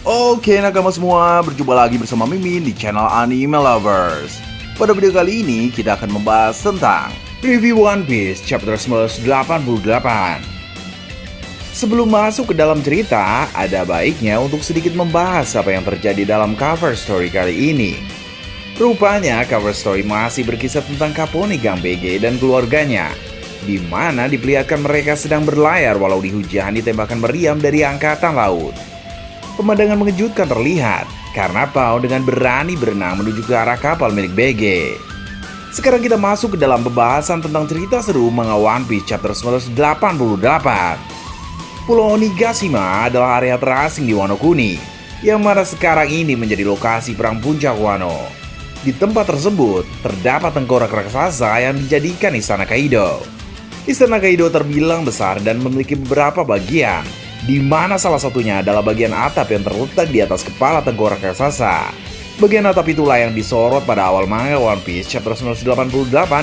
Oke nakama semua, berjumpa lagi bersama Mimin di channel Anime Lovers. Pada video kali ini kita akan membahas tentang review One Piece chapter 188. Sebelum masuk ke dalam cerita, ada baiknya untuk sedikit membahas apa yang terjadi dalam cover story kali ini. Rupanya cover story masih berkisah tentang Kapone Gang BG dan keluarganya, di mana diperlihatkan mereka sedang berlayar walau dihujani tembakan meriam dari angkatan laut. Pemandangan mengejutkan terlihat karena Pao dengan berani berenang menuju ke arah kapal milik BG. Sekarang kita masuk ke dalam pembahasan tentang cerita seru manga One Piece chapter 188. Pulau Onigashima adalah area terasing di Wano Kuni, yang mana sekarang ini menjadi lokasi perang puncak Wano. Di tempat tersebut terdapat tengkorak raksasa yang dijadikan Istana Kaido. Istana Kaido terbilang besar dan memiliki beberapa bagian, di mana salah satunya adalah bagian atap yang terletak di atas kepala tengkorak raksasa. Bagian atap itulah yang disorot pada awal manga One Piece chapter 188,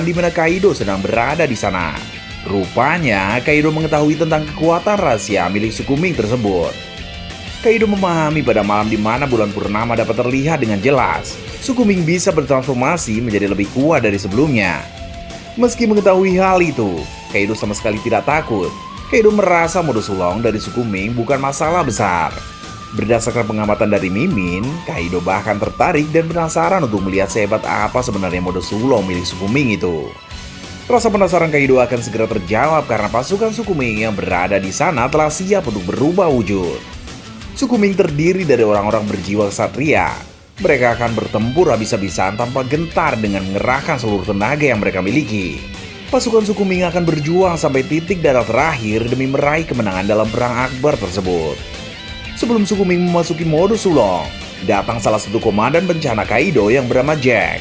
di mana Kaido sedang berada di sana. Rupanya Kaido mengetahui tentang kekuatan rahasia milik suku Ming tersebut. Kaido memahami pada malam di mana bulan purnama dapat terlihat dengan jelas, suku Ming bisa bertransformasi menjadi lebih kuat dari sebelumnya. Meski mengetahui hal itu, Kaido sama sekali tidak takut. Kaido merasa mode sulong dari suku Ming bukan masalah besar. Berdasarkan pengamatan dari Mimin, Kaido bahkan tertarik dan penasaran untuk melihat sehebat apa sebenarnya mode sulong milik suku Ming itu. Rasa penasaran Kaido akan segera terjawab karena pasukan suku Ming yang berada di sana telah siap untuk berubah wujud. Suku Ming terdiri dari orang-orang berjiwa ksatria. Mereka akan bertempur habis-habisan tanpa gentar dengan mengerahkan seluruh tenaga yang mereka miliki. Pasukan suku Ming akan berjuang sampai titik darah terakhir demi meraih kemenangan dalam perang akbar tersebut. Sebelum suku Ming memasuki mode sulong, datang salah satu komandan bencana Kaido yang bernama Jack.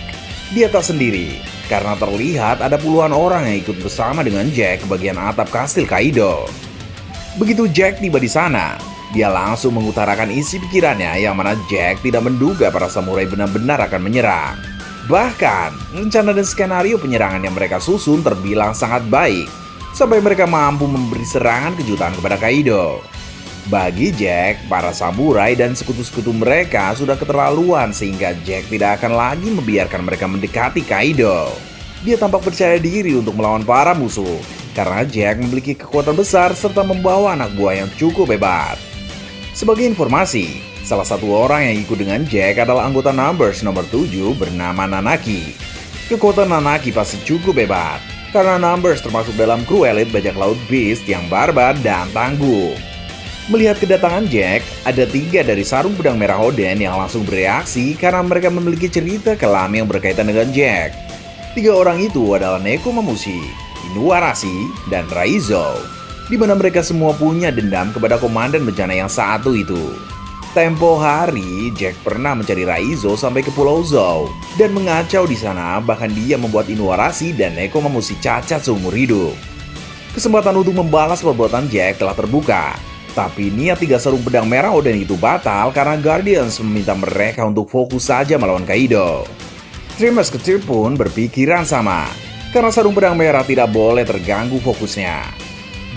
Dia tak sendiri, karena terlihat ada puluhan orang yang ikut bersama dengan Jack ke bagian atap kastil Kaido. Begitu Jack tiba di sana, dia langsung mengutarakan isi pikirannya, yang mana Jack tidak menduga para samurai benar-benar akan menyerang. Bahkan, rencana dan skenario penyerangan yang mereka susun terbilang sangat baik, sampai mereka mampu memberi serangan kejutan kepada Kaido. Bagi Jack, para samurai dan sekutu-sekutu mereka sudah keterlaluan, sehingga Jack tidak akan lagi membiarkan mereka mendekati Kaido. Dia tampak percaya diri untuk melawan para musuh, karena Jack memiliki kekuatan besar serta membawa anak buah yang cukup hebat. Sebagai informasi, salah satu orang yang ikut dengan Jack adalah anggota Numbers nomor 7 bernama Nanaki. Kekuatan Nanaki pasti cukup hebat, karena Numbers termasuk dalam kru elit bajak laut Beast yang barbar dan tangguh. Melihat kedatangan Jack, ada 3 dari sarung pedang merah Oden yang langsung bereaksi karena mereka memiliki cerita kelam yang berkaitan dengan Jack. 3 orang itu adalah Nekomamushi, Inuarashi, dan Raizo, di mana mereka semua punya dendam kepada komandan bencana yang satu itu. Tempo hari, Jack pernah mencari Raizo sampai ke Pulau Zou dan mengacau di sana, bahkan dia membuat Inuarashi dan Nekomamushi cacat seumur hidup. Kesempatan untuk membalas perbuatan Jack telah terbuka, tapi niat 3 sarung pedang merah Oden itu batal karena Guardians meminta mereka untuk fokus saja melawan Kaido. Three Musketeers pun berpikiran sama, karena sarung pedang merah tidak boleh terganggu fokusnya.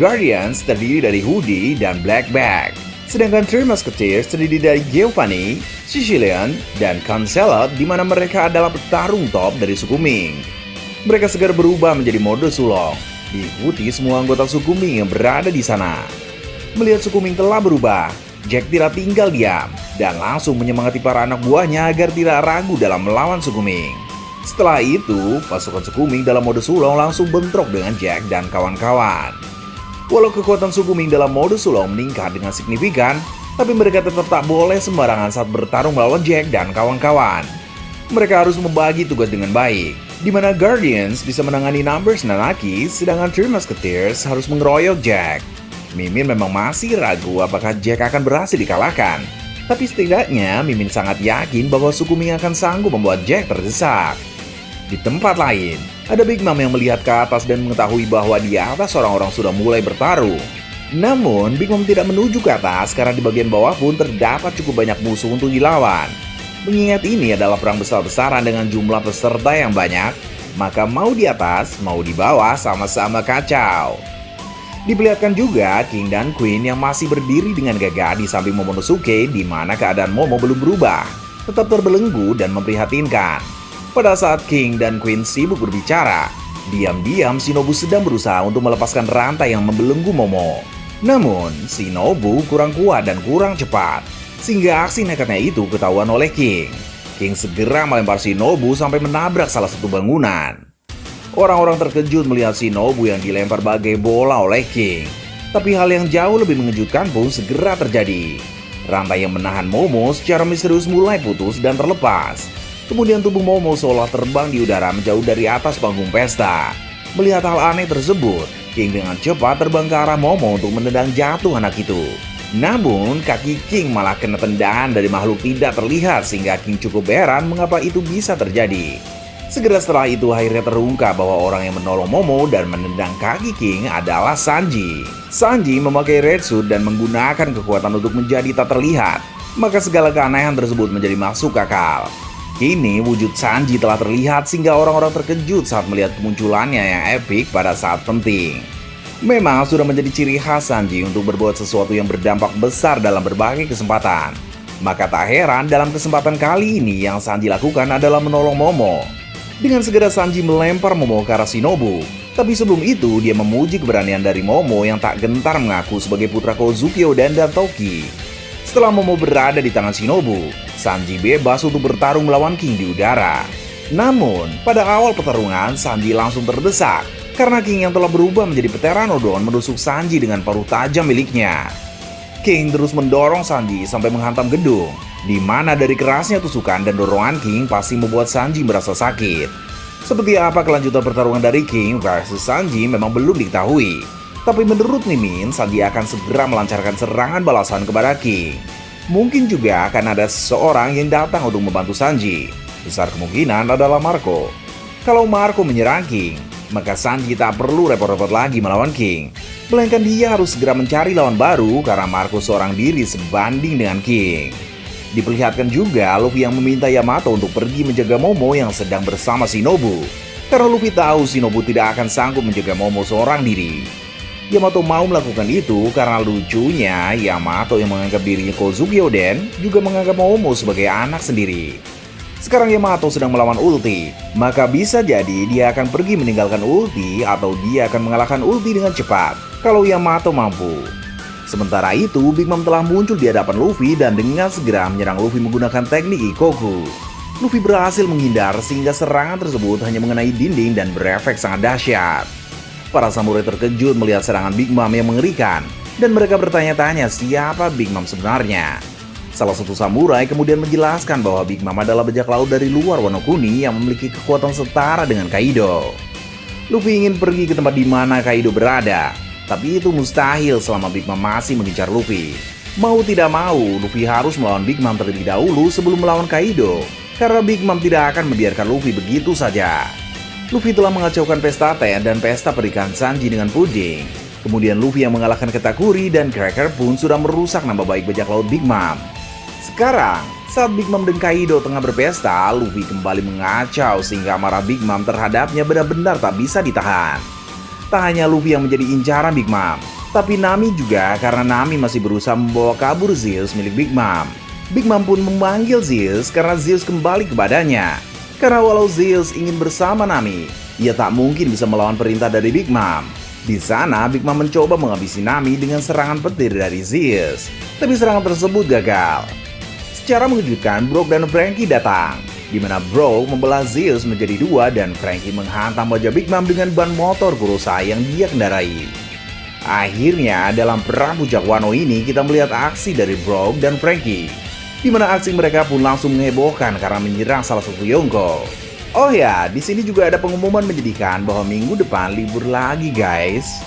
Guardians terdiri dari Hoodie dan Blackback, sedangkan Three Musketeers terdiri dari Giovanni, Sicilian, dan Cancelot, di mana mereka adalah petarung top dari suku Ming. Mereka segera berubah menjadi mode sulong, diikuti semua anggota suku Ming yang berada di sana. Melihat suku Ming telah berubah, Jack tidak tinggal diam dan langsung menyemangati para anak buahnya agar tidak ragu dalam melawan suku Ming. Setelah itu, pasukan suku Ming dalam mode sulong langsung bentrok dengan Jack dan kawan-kawan. Walau kekuatan suku Ming dalam mode sulong meningkat dengan signifikan, tapi mereka tetap tak boleh sembarangan saat bertarung melawan Jack dan kawan-kawan. Mereka harus membagi tugas dengan baik, di mana Guardians bisa menangani Numbers Nanaki, sedangkan Three Musketeers harus mengeroyok Jack. Mimin memang masih ragu apakah Jack akan berhasil dikalahkan, tapi setidaknya Mimin sangat yakin bahwa suku Ming akan sanggup membuat Jack terdesak. Di tempat lain, ada Big Mom yang melihat ke atas dan mengetahui bahwa di atas orang-orang sudah mulai bertarung. Namun, Big Mom tidak menuju ke atas karena di bagian bawah pun terdapat cukup banyak musuh untuk dilawan. Mengingat ini adalah perang besar-besaran dengan jumlah peserta yang banyak, maka mau di atas, mau di bawah sama-sama kacau. Diperlihatkan juga King dan Queen yang masih berdiri dengan gagah di samping Momonosuke, di mana keadaan Momo belum berubah, tetap terbelenggu dan memprihatinkan. Pada saat King dan Queen sibuk berbicara, diam-diam Shinobu sedang berusaha untuk melepaskan rantai yang membelenggu Momo. Namun, Shinobu kurang kuat dan kurang cepat, sehingga aksi nekatnya itu ketahuan oleh King. King segera melempar Shinobu sampai menabrak salah satu bangunan. Orang-orang terkejut melihat Shinobu yang dilempar bagai bola oleh King. Tapi hal yang jauh lebih mengejutkan pun segera terjadi. Rantai yang menahan Momo secara misterius mulai putus dan terlepas. Kemudian tubuh Momo seolah terbang di udara menjauh dari atas panggung pesta. Melihat hal aneh tersebut, King dengan cepat terbang ke arah Momo untuk menendang jatuh anak itu. Namun, kaki King malah kena tendangan dari makhluk tidak terlihat sehingga King cukup heran mengapa itu bisa terjadi. Segera setelah itu akhirnya terungkap bahwa orang yang menolong Momo dan menendang kaki King adalah Sanji. Sanji memakai red suit dan menggunakan kekuatan untuk menjadi tak terlihat. Maka segala keanehan tersebut menjadi masuk akal. Kini wujud Sanji telah terlihat sehingga orang-orang terkejut saat melihat kemunculannya yang epik pada saat penting. Memang sudah menjadi ciri khas Sanji untuk berbuat sesuatu yang berdampak besar dalam berbagai kesempatan. Maka tak heran dalam kesempatan kali ini yang Sanji lakukan adalah menolong Momo. Dengan segera Sanji melempar Momo ke arah Shinobu. Tapi sebelum itu dia memuji keberanian dari Momo yang tak gentar mengaku sebagai putra Kozuki Oden dan Toki. Setelah Momo berada di tangan Shinobu, Sanji bebas untuk bertarung melawan King di udara. Namun, pada awal pertarungan Sanji langsung terdesak karena King yang telah berubah menjadi Pteranodon menusuk Sanji dengan paruh tajam miliknya. King terus mendorong Sanji sampai menghantam gedung, di mana dari kerasnya tusukan dan dorongan King pasti membuat Sanji merasa sakit. Seperti apa kelanjutan pertarungan dari King versus Sanji memang belum diketahui. Tapi menurut Mimin, Sanji akan segera melancarkan serangan balasan kepada King. Mungkin juga akan ada seseorang yang datang untuk membantu Sanji. Besar kemungkinan adalah Marco. Kalau Marco menyerang King, maka Sanji tak perlu repot-repot lagi melawan King. Melainkan dia harus segera mencari lawan baru karena Marco seorang diri sebanding dengan King. Diperlihatkan juga Luffy yang meminta Yamato untuk pergi menjaga Momo yang sedang bersama Shinobu. Karena Luffy tahu Shinobu tidak akan sanggup menjaga Momo seorang diri. Yamato mau melakukan itu karena lucunya Yamato yang menganggap dirinya Kozuki Oden juga menganggap Momo sebagai anak sendiri. Sekarang Yamato sedang melawan Ulti, maka bisa jadi dia akan pergi meninggalkan Ulti atau dia akan mengalahkan Ulti dengan cepat kalau Yamato mampu. Sementara itu, Big Mom telah muncul di hadapan Luffy dan dengan segera menyerang Luffy menggunakan teknik Ikoku. Luffy berhasil menghindar sehingga serangan tersebut hanya mengenai dinding dan berefek sangat dahsyat. Para samurai terkejut melihat serangan Big Mom yang mengerikan dan mereka bertanya-tanya siapa Big Mom sebenarnya. Salah satu samurai kemudian menjelaskan bahwa Big Mom adalah bajak laut dari luar Wano Kuni yang memiliki kekuatan setara dengan Kaido. Luffy ingin pergi ke tempat di mana Kaido berada, tapi itu mustahil selama Big Mom masih mengincar Luffy. Mau tidak mau, Luffy harus melawan Big Mom terlebih dahulu sebelum melawan Kaido, karena Big Mom tidak akan membiarkan Luffy begitu saja. Luffy telah mengacaukan pesta teh dan pesta pernikahan Sanji dengan puding. Kemudian Luffy yang mengalahkan Katakuri dan Cracker pun sudah merusak nama baik bajak laut Big Mom. Sekarang, saat Big Mom dan Kaido tengah berpesta, Luffy kembali mengacau sehingga amarah Big Mom terhadapnya benar-benar tak bisa ditahan. Tak hanya Luffy yang menjadi incaran Big Mom, tapi Nami juga karena Nami masih berusaha membawa kabur Zeus milik Big Mom. Big Mom pun memanggil Zeus karena Zeus kembali kepadanya. Karena walau Zeus ingin bersama Nami, ia tak mungkin bisa melawan perintah dari Big Mom. Di sana, Big Mom mencoba menghabisi Nami dengan serangan petir dari Zeus. Tapi serangan tersebut gagal. Secara mengejutkan, Brook dan Franky datang, di mana Brook membelah Zeus menjadi dua dan Franky menghantam wajah Big Mom dengan ban motor Kurosa yang dia kendarai. Akhirnya, dalam perang puncak Wano ini kita melihat aksi dari Brook dan Franky, di mana aksi mereka pun langsung menghebohkan karena menyerang salah satu Yonko. Oh ya, di sini juga ada pengumuman menyedihkan bahwa minggu depan libur lagi guys.